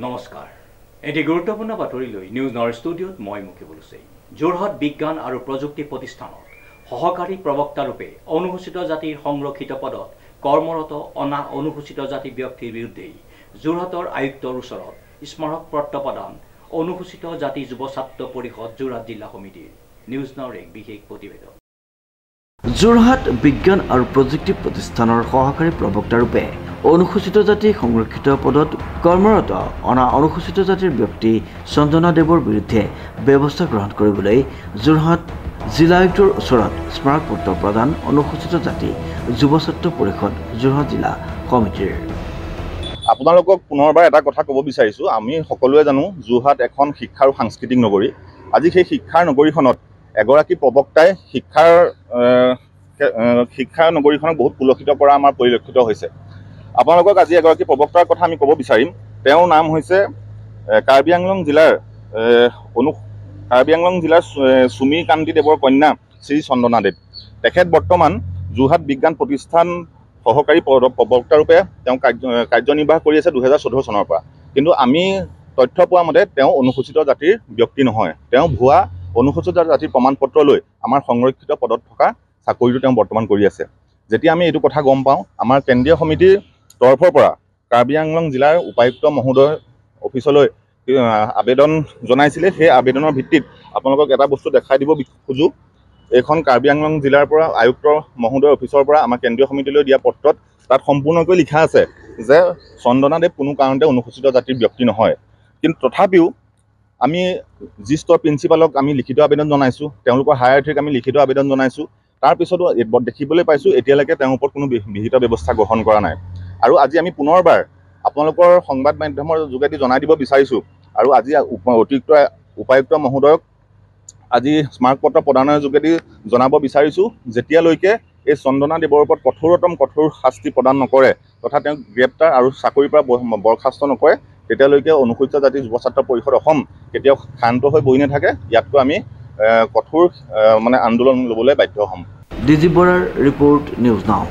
নমস্কাৰ এটি গুৰুত্বপূৰ্ণ বাতৰি লৈ নিউজ নাওৰ ষ্টুডিঅ'ত মই মুখী বলুচে যোৰহাট বিজ্ঞান আৰু প্ৰযুক্তি প্ৰতিষ্ঠানত সহকাৰী প্ৰবক্তা ৰূপে অনুসূচিত জাতিৰ সংৰক্ষিত পদত কৰ্মৰত অনা অনুসূচিত জাতি ব্যক্তিৰ বিৰুদ্ধে যোৰহাটৰ আয়ুক্তৰ ওচৰত স্মাৰক পত্ৰ প্ৰদান অনুসূচিত জাতি যুৱ ছাত্ৰ পৰিষদ যোৰহাট জিলা সমিতিৰ নিউজ নাওৰ এক বিশেষ প্ৰতিবেদন যোৰহাট বিজ্ঞান আৰু প্ৰযুক্তি প্ৰতিষ্ঠানৰ সহকাৰী প্ৰবক্তা ৰূপে অনুসূচিত জাতি সংৰক্ষিত পদত কৰ্মৰত অনা অনুসূচিত জাতিৰ ব্যক্তি চন্দনা দেৱৰ বিৰুদ্ধে ব্যৱস্থা গ্ৰহণ কৰিবলৈ যোৰহাট জিলা আয়ুক্তৰ ওচৰত স্মাৰক পত্ৰ প্ৰদান অনুসূচিত জাতি যুৱ ছাত্ৰ পৰিষদ যোৰহাট জিলা সমিতিৰ আপোনালোকক পুনৰবাৰ এটা কথা ক'ব বিচাৰিছোঁ। আমি সকলোৱে জানো যোৰহাট এখন শিক্ষা আৰু সাংস্কৃতিক নগৰী। আজি সেই শিক্ষাৰ নগৰীখনত এগৰাকী প্ৰবক্তাই শিক্ষাৰ নগৰীখনক বহুত কুলষিত কৰা আমাৰ পৰিলক্ষিত হৈছে। আপোনালোকক আজি এগৰাকী প্ৰবক্তাৰ কথা আমি ক'ব বিচাৰিম। তেওঁৰ নাম হৈছে কাৰ্বি আংলং জিলাৰ চুমি কান্তি দেৱৰ কন্যা শ্ৰী চন্দনা দেৱ। তেখেত বৰ্তমান যোৰহাট বিজ্ঞান প্ৰতিষ্ঠান সহকাৰী প্ৰবক্তা ৰূপে তেওঁ কাৰ্যনিৰ্বাহ কৰি আছে 2014 চনৰ পৰা। কিন্তু আমি তথ্য পোৱা মতে তেওঁ অনুসূচিত জাতিৰ ব্যক্তি নহয়। তেওঁ ভুৱা অনুসূচিত জাতিৰ প্ৰমাণ পত্ৰ লৈ আমাৰ সংৰক্ষিত পদত থকা চাকৰিটো তেওঁ বৰ্তমান কৰি আছে। যেতিয়া আমি এইটো কথা গম পাওঁ, আমাৰ কেন্দ্ৰীয় সমিতিৰ তৰফৰ পৰা কাৰ্বি আংলং জিলাৰ উপায়ুক্ত মহোদয় অফিচলৈ আবেদন জনাইছিলে। সেই আবেদনৰ ভিত্তিত আপোনালোকক এটা বস্তু দেখাই দিব খোজোঁ। এইখন কাৰ্বি আংলং জিলাৰ পৰা আয়ুক্ত মহোদয় অফিচৰ পৰা আমাৰ কেন্দ্ৰীয় সমিতিলৈ দিয়া পত্ৰত তাত সম্পূৰ্ণকৈ লিখা আছে যে চন্দনা দেৱ কোনো কাৰণতে অনুসূচিত জাতিৰ ব্যক্তি নহয়। কিন্তু তথাপিও আমি যি স্তৰ প্ৰিন্সিপালক আমি লিখিত আবেদন জনাইছোঁ, তেওঁলোকৰ হায়াৰথিক আমি লিখিত আবেদন জনাইছোঁ। তাৰপিছতো দেখিবলৈ পাইছোঁ এতিয়ালৈকে তেওঁৰ ওপৰত কোনো বিহিত ব্যৱস্থা গ্ৰহণ কৰা নাই। আৰু আজি আমি পুনৰবাৰ আপোনালোকৰ সংবাদ মাধ্যমৰ যোগেদি জনাই দিব বিচাৰিছোঁ আৰু আজি অতিৰিক্ত উপায়ুক্ত মহোদয়ক আজি স্মাৰক পত্ৰ প্ৰদানৰ যোগেদি জনাব বিচাৰিছোঁ, যেতিয়ালৈকে এই চন্দনা দেৱৰ ওপৰত কঠোৰ শাস্তি প্ৰদান নকৰে তথা তেওঁক গ্ৰেপ্তাৰ আৰু চাকৰিৰ পৰা বৰখাস্ত নকৰে, তেতিয়ালৈকে অনুসূচিত জাতি যুৱ ছাত্ৰ পৰিষদ অসম কেতিয়াও শান্ত হৈ বহি নাথাকে। ইয়াতকৈ আমি কঠোৰ আন্দোলন ল'বলৈ বাধ্য হ'ম। ডিজি বৰাৰ ৰিপৰ্ট নিউজ নাও।